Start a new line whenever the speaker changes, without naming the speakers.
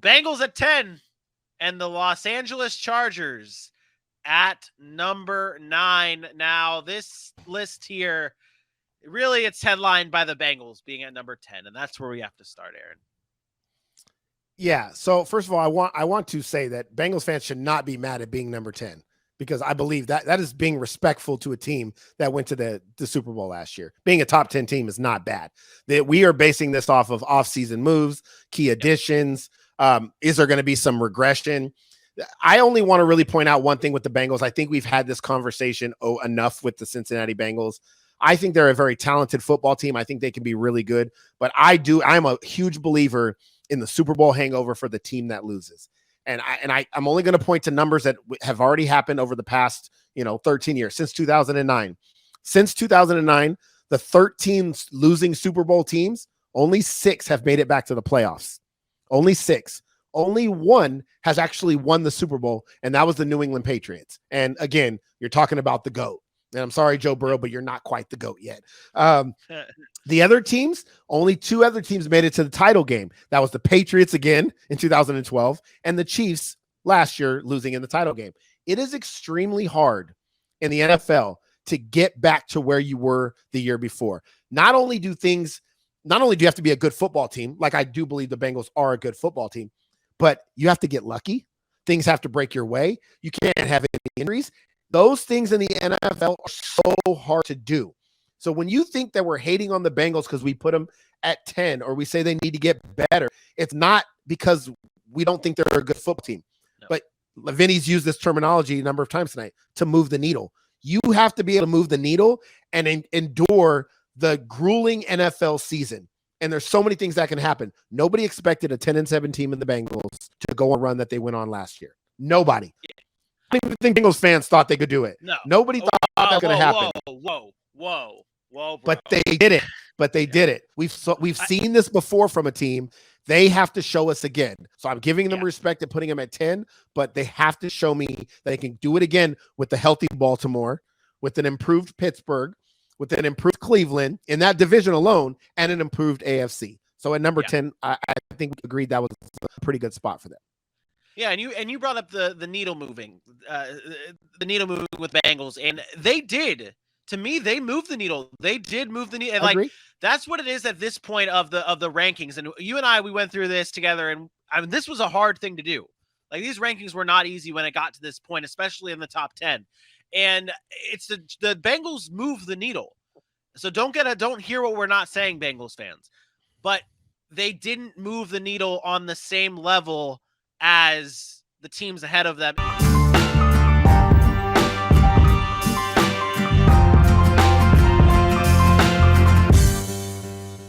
Bengals at 10 and the Los Angeles Chargers at number 9. Now, this list here, really it's headlined by the Bengals being at number 10, and that's where we have to start, Aaron.
Yeah. So first of all, I want to say that Bengals fans should not be mad at being number 10, because I believe that is being respectful to a team that went to the Super Bowl last year. Being a top 10 team is not bad. That we are basing this off of off-season moves, key additions. Is there going to be some regression? I only want to really point out one thing with the Bengals. I think we've had this conversation enough with the Cincinnati Bengals. I think they're a very talented football team. I think they can be really good, but I'm a huge believer in the Super Bowl hangover for the team that loses. And I'm only going to point to numbers that have already happened over the past, 13 years, since 2009. Since 2009, the 13 losing Super Bowl teams, only 6 have made it back to the playoffs. Only 6. Only 1 has actually won the Super Bowl, and that was the New England Patriots. And again, you're talking about the GOAT. And I'm sorry, Joe Burrow, but you're not quite the GOAT yet. The other teams, only 2 other teams made it to the title game. That was the Patriots again in 2012 and the Chiefs last year losing in the title game. It is extremely hard in the NFL to get back to where you were the year before. Not only do you have to be a good football team, like I do believe the Bengals are a good football team, but you have to get lucky. Things have to break your way. You can't have any injuries. Those things in the NFL are so hard to do. So when you think that we're hating on the Bengals because we put them at 10 or we say they need to get better, it's not because we don't think they're a good football team. No. But Vinny's used this terminology a number of times tonight, to move the needle. You have to be able to move the needle and endure the grueling NFL season. And there's so many things that can happen. Nobody expected a 10-7 team in the Bengals to go on a run that they went on last year. Nobody. Yeah. I don't even think Bengals fans thought they could do it. No. Nobody thought that was going to happen.
Whoa. Bro.
But they did it. Did it. We've seen this before from a team. They have to show us again. So I'm giving them respect and putting them at 10, but they have to show me that they can do it again with the healthy Baltimore, with an improved Pittsburgh, with an improved Cleveland in that division alone, and an improved AFC. So at number 10, I think we agreed that was a pretty good spot for them.
Yeah, and you brought up the needle moving, with Bengals, and they did. To me, they moved the needle. They did move the needle. And like, that's what it is at this point of the rankings. And you and I, we went through this together, and this was a hard thing to do. Like, these rankings were not easy when it got to this point, especially in the top 10. And it's the Bengals move the needle. So don't hear what we're not saying, Bengals fans. But they didn't move the needle on the same level as the teams ahead of them.